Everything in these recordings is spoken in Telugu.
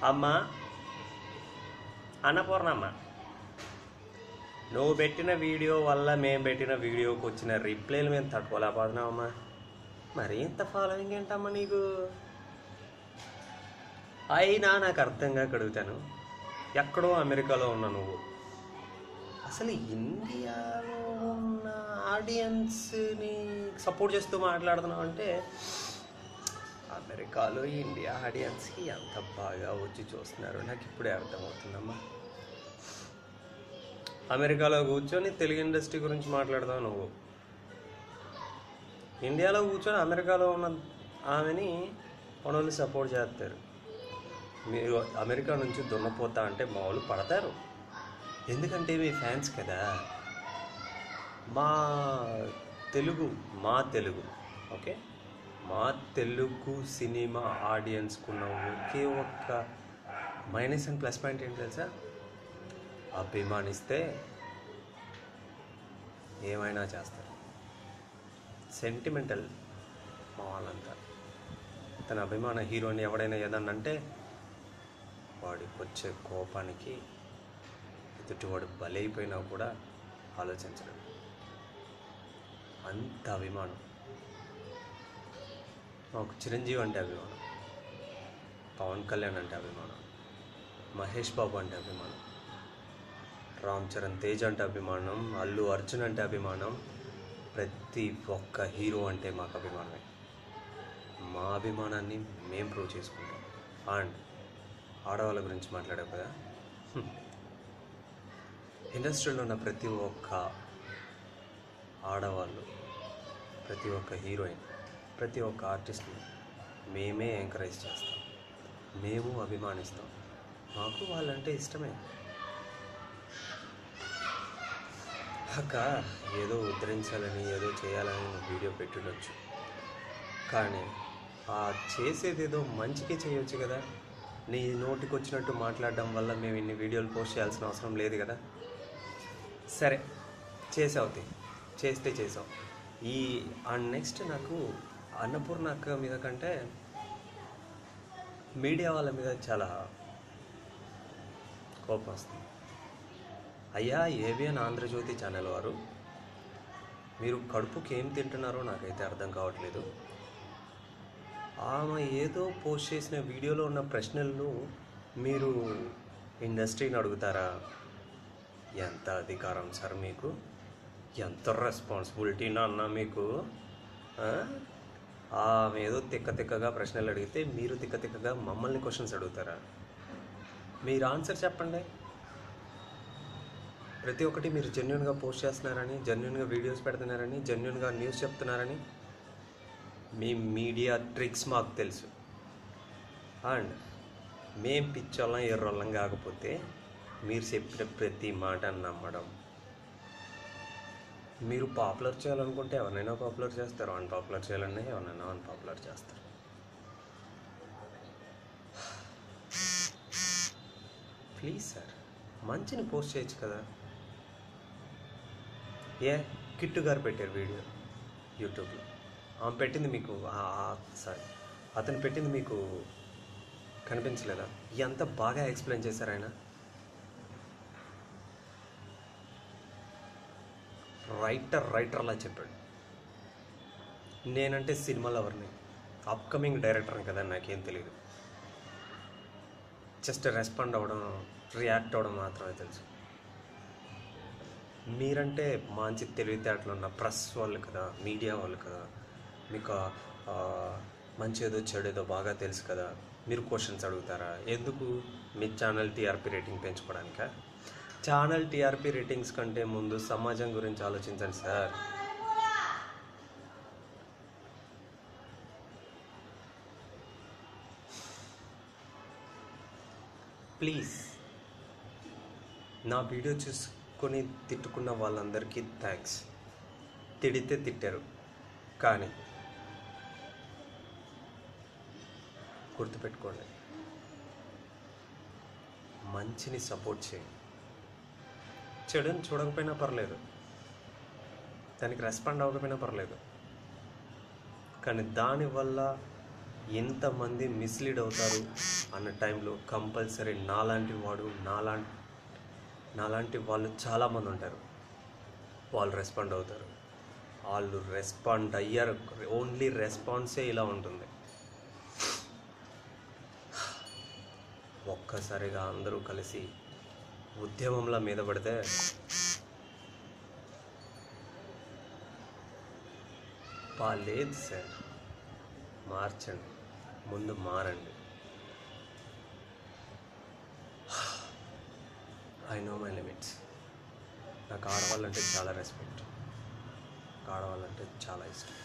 అమ్మ అన్నపూర్ణమ్మ, నువ్వు పెట్టిన వీడియో వల్ల మేము పెట్టిన వీడియోకి వచ్చిన రిప్లైలు మేము తట్టుకోలేకపోతున్నామమ్మా. మరి ఇంత ఫాలోయింగ్ ఏంటమ్మా నీకు? అయినా నాకు అర్థంగా అడుగుతాను, ఎక్కడో అమెరికాలో ఉన్న నువ్వు అసలు ఇండియాలో ఉన్న ఆడియన్స్ని సపోర్ట్ చేస్తూ మాట్లాడుతున్నావు అంటే అమెరికాలో ఇండియా ఆడియన్స్కి ఎంత బాగా వచ్చి చూస్తున్నారు నాకు ఇప్పుడే అర్థమవుతుందమ్మా. అమెరికాలో కూర్చొని తెలుగు ఇండస్ట్రీ గురించి మాట్లాడతావు నువ్వు, ఇండియాలో కూర్చొని అమెరికాలో ఉన్న ఆమెని మనల్ని సపోర్ట్ చేస్తారు. మీరు అమెరికా నుంచి దున్నపోతా అంటే మామూలు పడతారు, ఎందుకంటే మీ ఫ్యాన్స్ కదా. మా తెలుగు ఓకే, మా తెలుగు సినిమా ఆడియన్స్కున్న ఒకే ఒక్క మైనస్ అండ్ ప్లస్ పాయింట్ ఏంటి తెలుసా? అభిమానిస్తే ఏమైనా చేస్తారు. సెంటిమెంటల్ మా వాళ్ళంతా. తన అభిమాన హీరోని ఎవడైనా ఏదన్నంటే వాడికి వచ్చే కోపానికి ఎదుటివాడు బలైపోయినా కూడా ఆలోచించడం, అంత అభిమానం. మాకు చిరంజీవి అంటే అభిమానం, పవన్ కళ్యాణ్ అంటే అభిమానం, మహేష్ బాబు అంటే అభిమానం, రామ్ చరణ్ తేజ్ అంటే అభిమానం, అల్లు అర్జున్ అంటే అభిమానం. ప్రతి ఒక్క హీరో అంటే మాకు అభిమానమే. మా అభిమానాన్ని మేము ప్రూవ్ చేసుకుంటాం. అండ్ ఆడవాళ్ళ గురించి మాట్లాడావు కదా, ఇండస్ట్రీలో ఉన్న ప్రతి ఒక్క ఆడవాళ్ళు, ప్రతి ఒక్క హీరోయిన్, ప్రతి ఒక్క ఆర్టిస్ట్ని మేమే ఎంకరేజ్ చేస్తాం, మేము అభిమానిస్తాం. మాకు వాళ్ళంటే ఇష్టమే. అక్క ఏదో ఉద్ధరించాలని ఏదో చేయాలని వీడియో పెట్టిండొచ్చు, కానీ ఆ చేసేది ఏదో మంచికే చేయొచ్చు కదా. నీ నోటికి వచ్చినట్టు మాట్లాడడం వల్ల మేము ఇన్ని వీడియోలు పోస్ట్ చేయాల్సిన అవసరం లేదు కదా. సరే చేసావు, చేసావు. అండ్ నెక్స్ట్ నాకు అన్నపూర్ణ అక్క మీద కంటే మీడియా వాళ్ళ మీద చాలా కోపం వస్తుంది. అయ్యా ఏబిఎన్ ఆంధ్రజ్యోతి ఛానల్ వారు, మీరు కడుపుకి ఏం తింటున్నారో నాకైతే అర్థం కావట్లేదు. ఆమె ఏదో పోస్ట్ చేసిన వీడియోలో ఉన్న ప్రశ్నలను మీరు ఇండస్ట్రీని అడుగుతారా? ఎంత అధికారం సార్ మీకు, ఎంత రెస్పాన్సిబిలిటీనా అన్నా మీకు? ఆమె ఏదో తిక్కగా ప్రశ్నలు అడిగితే మీరు తిక్కగా మమ్మల్ని క్వశ్చన్స్ అడుగుతారా? మీరు ఆన్సర్ చెప్పండి. ప్రతి ఒక్కటి మీరు జెన్యున్గా పోస్ట్ చేస్తున్నారని, జెన్యున్గా వీడియోస్ పెడుతున్నారని, జెన్యున్గా న్యూస్ చెప్తున్నారని మీ మీడియా ట్రిక్స్ మాకు తెలుసు. అండ్ మేం పిచ్చోళ్ళం ఎర్రోళ్ళం కాకపోతే మీరు చెప్పిన ప్రతి మాట నమ్మడం. మీరు పాపులర్ చేయాలనుకుంటే ఎవరినైనా పాపులర్ చేస్తారు, అన్పాపులర్ చేయాలన్నా ఎవరినైనా అన్పాపులర్ చేస్తారు. ప్లీజ్ సార్, మంచిని పోస్ట్ చేయొచ్చు కదా. కిట్టు గారు పెట్టారు వీడియో యూట్యూబ్లో, ఆమె పెట్టింది మీకు సారీ అతను పెట్టింది మీకు కనిపించలేదా? ఎంత బాగా ఎక్స్ప్లెయిన్ చేశారు ఆయన. రైటర్లా చెప్పాడు. నేనంటే సినిమా లవర్ని, అప్కమింగ్ డైరెక్టర్ని కదా, నాకేం తెలియదు. జస్ట్ రెస్పాండ్ అవ్వడం, రియాక్ట్ అవ్వడం మాత్రమే తెలుసు. మీరంటే మంచి తెలివితేటలు ఉన్న ప్రెస్ వాళ్ళు కదా, మీడియా వాళ్ళు కదా, మీకు మంచి ఏదో చెడేదో బాగా తెలుసు కదా. మీరు క్వశ్చన్స్ అడుగుతారా? ఎందుకు? మీ ఛానల్ టీఆర్పీ రేటింగ్ పెంచుకోవడానికా? ఛానల్ టీఆర్పీ రేటింగ్స్ కంటే ముందు సమాజం గురించి ఆలోచించండి సార్. ప్లీజ్, నా వీడియో చూసుకొని తిట్టుకున్న వాళ్ళందరికీ థ్యాంక్స్. తిడితే తిట్టారు, కానీ గుర్తుపెట్టుకోండి, మంచిని సపోర్ట్ చేయండి. చెడుని చూడకపోయినా పర్లేదు, దానికి రెస్పాండ్ అవ్వకపోయినా పర్లేదు, కానీ దానివల్ల ఎంతమంది మిస్లీడ్ అవుతారు అన్న టైంలో కంపల్సరీ నాలాంటి వాళ్ళు చాలామంది ఉంటారు. వాళ్ళు రెస్పాండ్ అవుతారు. వాళ్ళు రెస్పాండ్ అయ్యారు. ఓన్లీ రెస్పాన్సే ఇలా ఉంటుంది. ఒక్కసారిగా అందరూ కలిసి ఉద్యమంలా మీద పడితే లేదు సార్, మార్చండి, ముందు మారండి. I know my limits. నాకు ఆడవాళ్ళంటే చాలా రెస్పెక్ట్, ఆడవాళ్ళంటే చాలా ఇష్టం.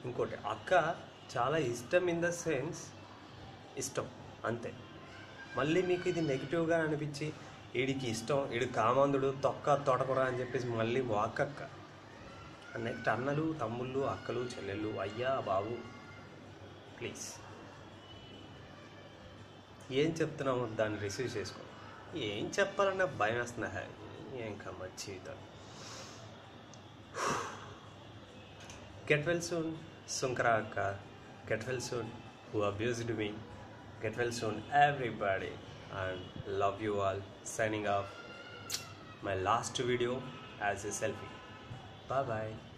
ఇంకోటి, అక్క చాలా ఇష్టం ఇన్ ద సెన్స్ ఇష్టం అంతే. మళ్ళీ మీకు ఇది నెగిటివ్గా అనిపించి వీడికి ఇష్టం, వీడు కామందుడు, తొడకరా అని చెప్పేసి మళ్ళీ వాకక్క. నెక్స్ట్ అన్నలు, తమ్ముళ్ళు, అక్కలు, చెల్లెళ్ళు, అయ్యా బాబు ప్లీజ్ ఏం చెప్తున్నామో దాన్ని రిసీవ్ చేసుకో. ఏం చెప్పాలన్నా భయం వేస్తున్నా. ఏం కమ్మ జీవితం. గెట్ వెల్ సూన్ సుంకరా అక్క. Get well soon who abused me. Get well soon, everybody, and love you all. Signing off. My last video as a selfie. Bye bye.